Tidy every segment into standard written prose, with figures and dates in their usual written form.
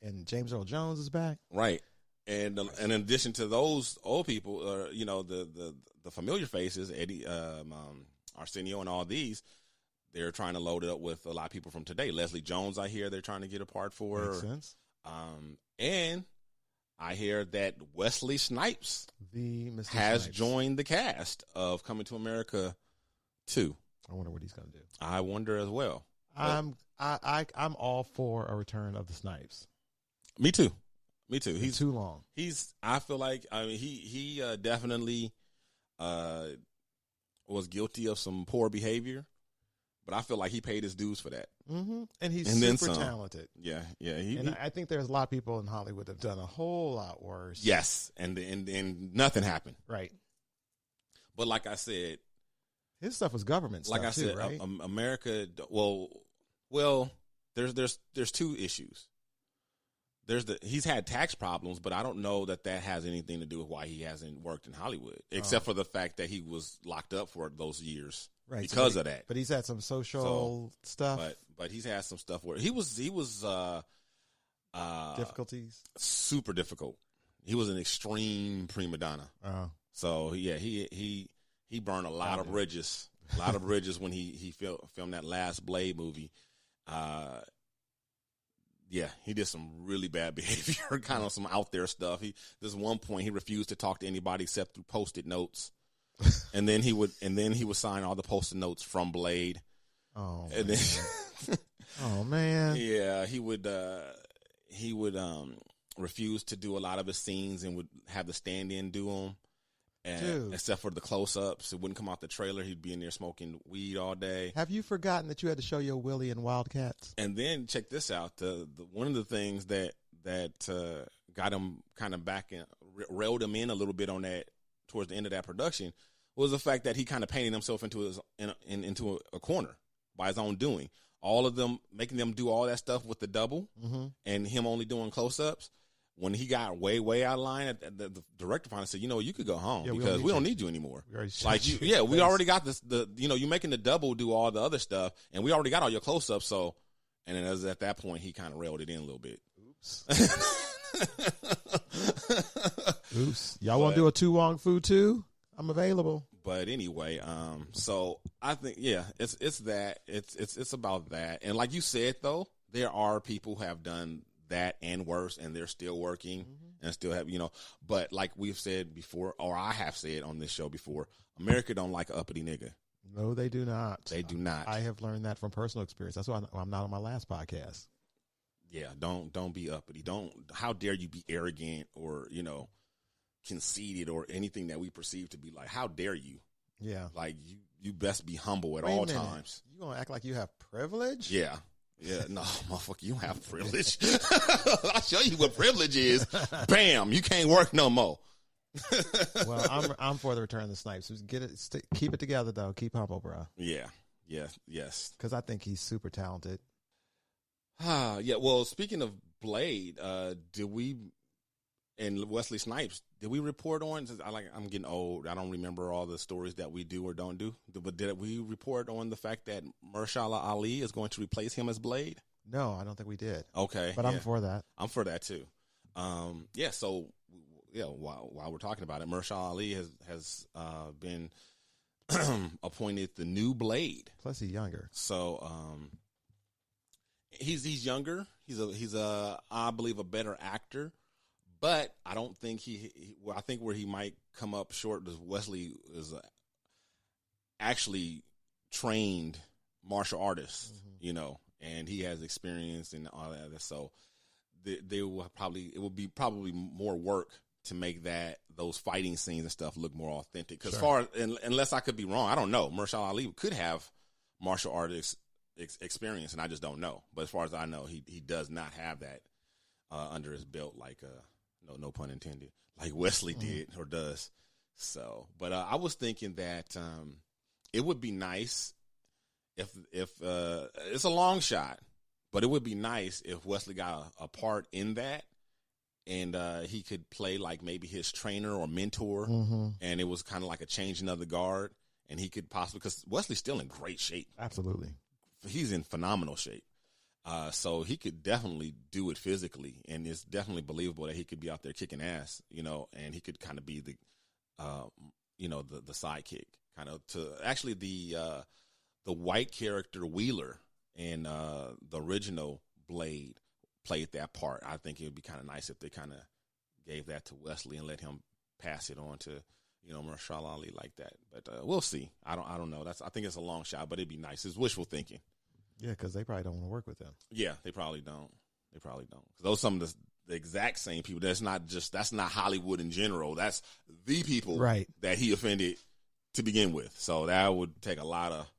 And James Earl Jones is back. Right. And in addition to those old people, the familiar faces, Eddie, Arsenio, and all these, they're trying to load it up with a lot of people from today. Leslie Jones, I hear they're trying to get a part for. Makes sense. And I hear that Wesley Snipes has joined the cast of Coming to America 2. I wonder what he's going to do. I wonder as well. I'm all for a return of the Snipes. Me too. He's too long. I feel like he definitely was guilty of some poor behavior, but I feel like he paid his dues for that. Mm-hmm. And he's super talented. Yeah. I think there's a lot of people in Hollywood that have done a whole lot worse. Yes, and nothing happened. Right. But like I said, his stuff was government stuff. Like I said, right? America. Well, there's two issues. He's had tax problems, but I don't know that has anything to do with why he hasn't worked in Hollywood, except for the fact that he was locked up for those years because of that. But he's had some social stuff. But he's had some stuff where he was difficulties, super difficult. He was an extreme prima donna. Oh. So yeah, he burned a lot of bridges. A lot of bridges when he filmed that last Blade movie. Yeah, he did some really bad behavior, kind of some out there stuff. There's one point he refused to talk to anybody except through Post-it notes, and then he would sign all the Post-it notes from Blade. Oh, and man. Then, oh man, yeah, he would refuse to do a lot of his scenes and would have the stand-in do them. And except for the close-ups, it wouldn't come out the trailer. He'd be in there smoking weed all day. Have you forgotten that you had to show your Willie and Wildcats? And then check this out: one of the things that got him kind of back and railed him in a little bit on that towards the end of that production was the fact that he kind of painted himself into a corner by his own doing. All of them making them do all that stuff with the double, and him only doing close-ups. When he got way out of line, the director finally said, you could go home because we don't need you anymore. We already got this, you making the double do all the other stuff, and we already got all your close-ups. So, and then at that point, he kind of railed it in a little bit. Oops. Y'all want to do a Tu Wong Fu too? I'm available. But anyway, so I think, it's that. It's about that. And like you said, though, there are people who have done that and worse, and they're still working and still have, but like we've said before, or I have said on this show before, America don't like an uppity nigga. No, they do not. They do not. I have learned that from personal experience. That's why I'm not on my last podcast. Yeah, don't be uppity. How dare you be arrogant or, conceited or anything that we perceive to be like, how dare you? Yeah. Like you best be humble at all times. You gonna act like you have privilege? Yeah. Yeah, no, motherfucker, you don't have privilege. I'll show you what privilege is. Bam, you can't work no more. Well, I'm for the return of the Snipes. Keep it together, though. Keep humble, bro. Yeah, yes. Because I think he's super talented. Yeah, well, speaking of Blade, and Wesley Snipes, did we report on, I'm getting old, I don't remember all the stories that we do or don't do, but did we report on the fact that Mahershala Ali is going to replace him as Blade? No, I don't think we did. Okay. But I'm for that. I'm for that too. So while we're talking about it, Mahershala Ali has been appointed the new Blade. Plus he's younger. So he's younger. He's I believe a better actor. But I don't think I think where he might come up short is Wesley is actually trained martial artist, and he has experience and all that. So it would be probably more work to make those fighting scenes and stuff look more authentic. Because unless I could be wrong, I don't know. Mahershala Ali could have martial arts experience, and I just don't know. But as far as I know, he does not have that under his belt like no pun intended, like Wesley did or does. So, but I was thinking that it would be nice if it's a long shot, but it would be nice if Wesley got a part in that, and he could play like maybe his trainer or mentor, and it was kind of like a changing of the guard, and he could possibly, because Wesley's still in great shape. Absolutely, he's in phenomenal shape. So he could definitely do it physically, and it's definitely believable that he could be out there kicking ass, and he could kind of be the, the sidekick, kind of to actually the white character Wheeler in the original Blade played that part. I think it would be kind of nice if they kind of gave that to Wesley and let him pass it on to, Mahershala Ali like that. But we'll see. I don't know. I think it's a long shot, but it'd be nice. It's wishful thinking. Yeah, because they probably don't want to work with them. Yeah, they probably don't. Because those are some of the exact same people. That's not Hollywood in general. That's the people that he offended to begin with. So that would take a lot of.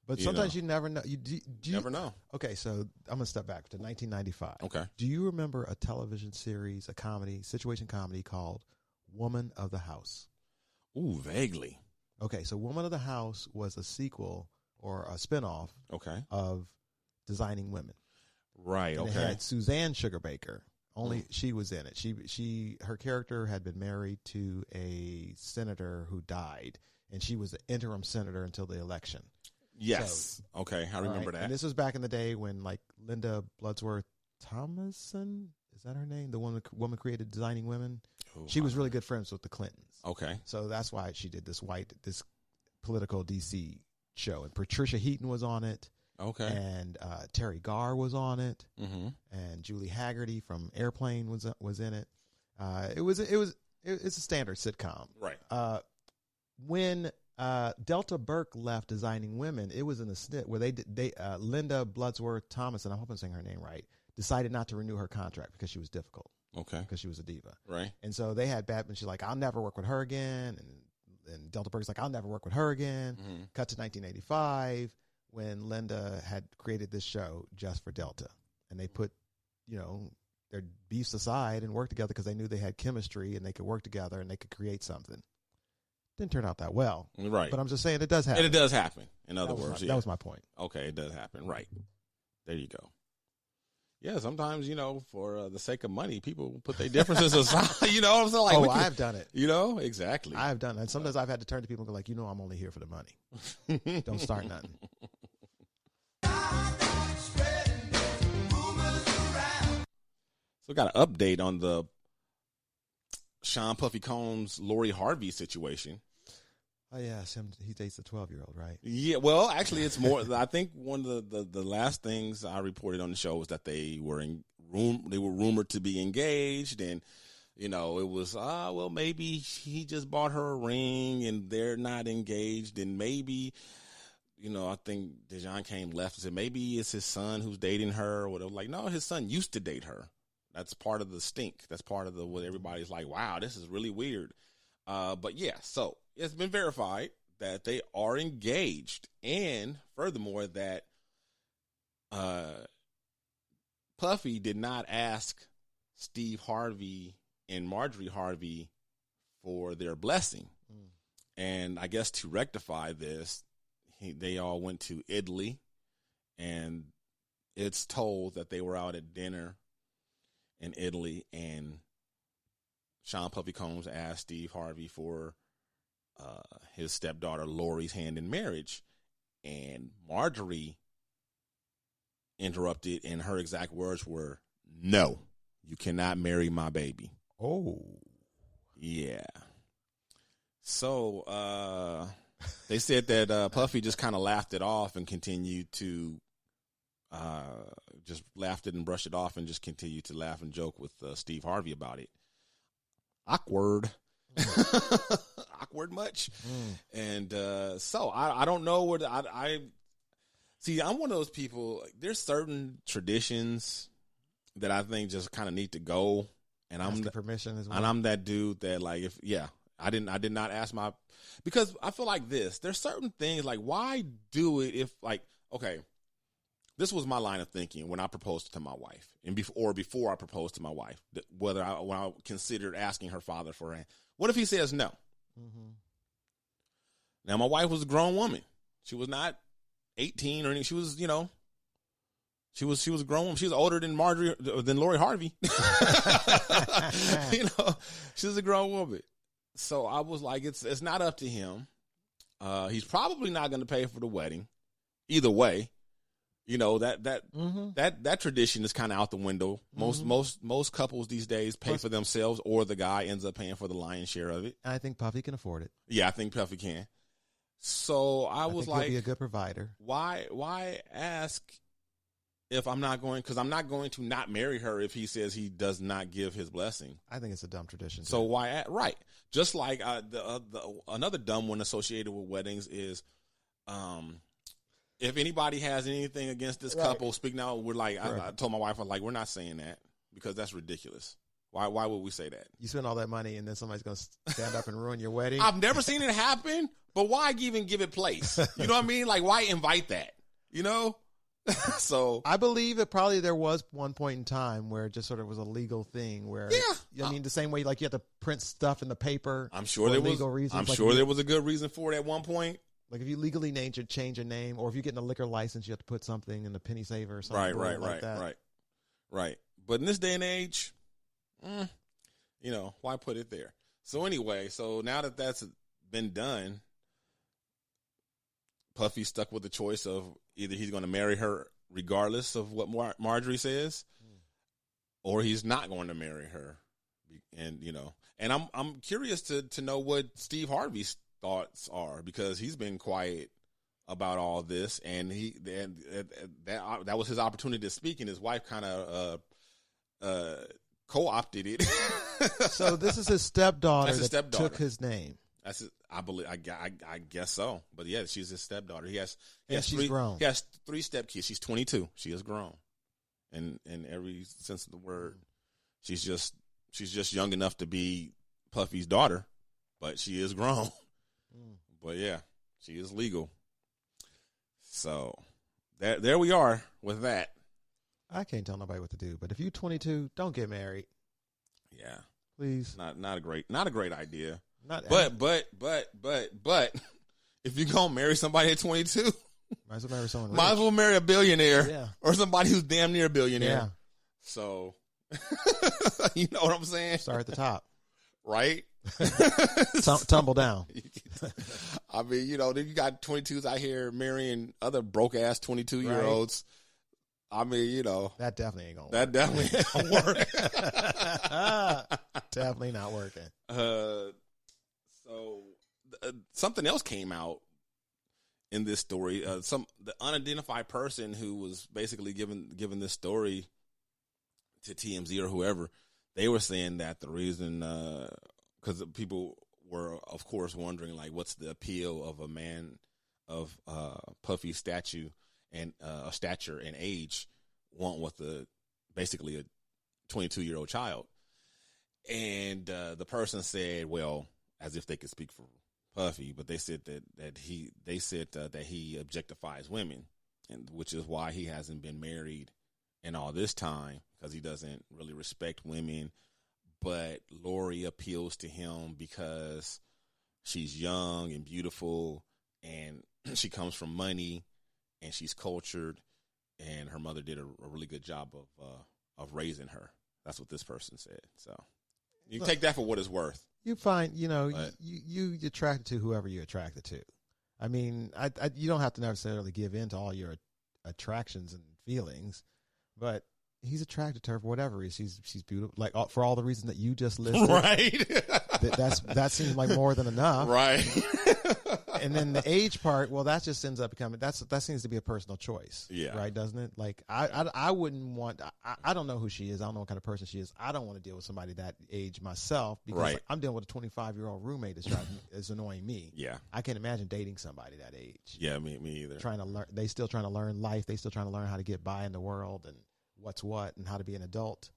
But sometimes you never know. You never know. Okay, so I'm going to step back to 1995. Okay. Do you remember a television series, a comedy, situation comedy called Woman of the House? Ooh, vaguely. Okay, so Woman of the House was a sequel or a spinoff of Designing Women. Right, and okay. It had Suzanne Sugarbaker. Only she was in it. Her character had been married to a senator who died, and she was the interim senator until the election. Yes. So, okay, I remember that. And this was back in the day when, like, Linda Bloodsworth Thomason, is that her name? The woman created Designing Women. Ooh, she was really good friends with the Clintons. Okay. So that's why she did this political DC show. And Patricia Heaton was on it. Okay. And Terry Garr was on it. Mm-hmm. And Julie Haggerty from Airplane was in it. It's a standard sitcom. Right. When Delta Burke left Designing Women, it was in a snit where Linda Bloodsworth Thomason, I hope I'm saying her name right, decided not to renew her contract because she was difficult. Okay. Because she was a diva. Right. And so they had Batman. She's like, I'll never work with her again. And Delta Burke's like, I'll never work with her again. Mm-hmm. Cut to 1985 when Linda had created this show just for Delta. And they put, their beefs aside and worked together because they knew they had chemistry and they could work together and they could create something. Didn't turn out that well. Right. But I'm just saying it does happen. And it does happen, in other words. That was my point. Okay, it does happen. Right. There you go. Yeah, sometimes, for the sake of money, people put their differences aside. You know what I'm saying? Like, I've done it. Exactly. I've done it. And sometimes I've had to turn to people and go like, I'm only here for the money. Don't start nothing. So we got an update on the Sean Puffy Combs, Lori Harvey situation. Oh, yeah. He dates a 12-year-old, right? Yeah. Well, actually, it's more. I think one of the last things I reported on the show was that they were rumored to be engaged, and it was maybe he just bought her a ring and they're not engaged, and maybe I think Dejan Kane left and said maybe it's his son who's dating her or whatever. Like, no, his son used to date her. That's part of the stink. That's part of what everybody's like, wow, this is really weird. But yeah, so it's been verified that they are engaged, and furthermore that Puffy did not ask Steve Harvey and Marjorie Harvey for their blessing. And I guess to rectify this, they all went to Italy, and it's told that they were out at dinner in Italy, and Sean Puffy Combs asked Steve Harvey for his stepdaughter Lori's hand in marriage, and Marjorie interrupted, and her exact words were, "No, you cannot marry my baby." Oh, yeah. So they said that Puffy just kind of laughed it off and continued to just laughed it and brushed it off and just continued to laugh and joke with Steve Harvey about it. Awkward. Awkward much. And so I don't know what I see. I'm one of those people. There's certain traditions that I think just kind of need to go. And I'm permission as well. And I'm that dude that I did not ask because I feel like this. There's certain things like, why do it if okay. This was my line of thinking when I proposed to my wife, and before I proposed to my wife, when I considered asking her father for her hand. What if he says no? Mm-hmm. Now, my wife was a grown woman. She was not 18 or anything. She was, she was a grown woman. She was older than Lori Harvey. She was a grown woman. So I was like, it's not up to him. He's probably not going to pay for the wedding, either way. that tradition is kind of out the window. Most couples these days pay for themselves, or the guy ends up paying for the lion's share of it. I think Puffy can afford it. Yeah, I think Puffy can. So I was think like, he'll be a good provider. Why ask if I'm not going? Because I'm not going to not marry her if he says he does not give his blessing. I think it's a dumb tradition. So why? Right. Just like another dumb one associated with weddings is, if anybody has anything against this couple, speak now. We're like, I told my wife, I'm like, we're not saying that because that's ridiculous. Why would we say that? You spend all that money and then somebody's going to stand up and ruin your wedding? I've never seen it happen, but why even give it place? You know what I mean? Like, why invite that? You know? So I believe there was one point in time where it just sort of was a legal thing where, I mean, the same way like you have to print stuff in the paper. I'm sure there was legal reasons. I'm sure there was a good reason for it at one point. Like if you legally change your name, or if you get a liquor license, you have to put something in the penny saver or something. Right. But in this day and age, why put it there? So anyway, now that that's been done, Puffy's stuck with the choice of either he's going to marry her regardless of what Marjorie says, or he's not going to marry her. And and I'm curious to know what Steve Harvey's thoughts are, because he's been quiet about all this, and that was his opportunity to speak, and his wife kind of co-opted it. So this is his stepdaughter that took his name. That's it. I believe. I guess so. But yeah, she's his stepdaughter. She's grown. He has 3 stepkids. She's 22. She is grown, and in every sense of the word, she's just young enough to be Puffy's daughter, but she is grown. But yeah, she is legal. So there we are with that. I can't tell nobody what to do, but if you're 22, don't get married. Yeah, please. Not a great idea. But if you're gonna marry somebody at 22, might as well marry someone. Might as well marry a billionaire, or somebody who's damn near a billionaire. Yeah. So you know what I'm saying? Start at the top, right? Tumble down. I mean, then you got 22s out here marrying other broke ass 22-year-olds. Right. I mean, that definitely ain't gonna. That definitely ain't gonna work. Definitely not working. So something else came out in this story. The unidentified person who was basically given this story to TMZ or whoever, they were saying that the reason, because people were, of course, wondering like, what's the appeal of a man of Puffy's stature and age want with basically a 22-year-old child. And the person said, well, as if they could speak for Puffy, but they said that he objectifies women, and which is why he hasn't been married in all this time, because he doesn't really respect women. But Lori appeals to him because she's young and beautiful, and she comes from money, and she's cultured, and her mother did a really good job of raising her. That's what this person said. So you take that for what it's worth. You find, you attracted to whoever you're attracted to. I mean, you don't have to necessarily give in to all your attractions and feelings, but he's attracted to her for whatever reason. She's beautiful, like for all the reasons that you just listed. Right. that seems like more than enough. Right. And then the age part, well, that just ends up becoming that seems to be a personal choice. Yeah. Right, doesn't it? Like I wouldn't want. I don't know who she is. I don't know what kind of person she is. I don't want to deal with somebody that age myself, because I'm dealing with a 25-year-old roommate that's annoying me. Yeah. I can't imagine dating somebody that age. Yeah, me either. Trying to learn. They still trying to learn life. They still trying to learn how to get by in the world and what's what and how to be an adult.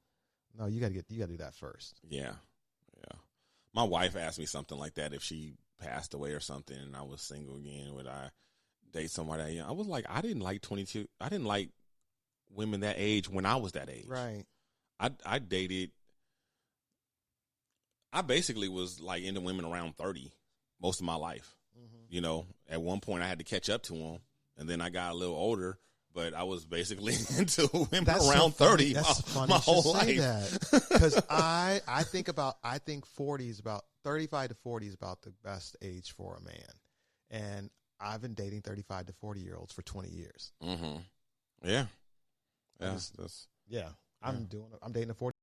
No, you got to do that first. Yeah. My wife asked me something like that if she passed away or something and I was single again, would I date somebody that young? I was like, I didn't like 22. I didn't like women that age when I was that age. Right. I dated. I basically was like into women around 30 most of my life. Mm-hmm. At one point I had to catch up to them, and then I got a little older. But I was basically into women around 30 my whole life. Because I think 40 is about 35 to 40 is about the best age for a man, and I've been dating 35 to 40-year-olds for 20 years. Mm-hmm. Yeah. I Yeah. just- That's Yeah. I'm dating a 40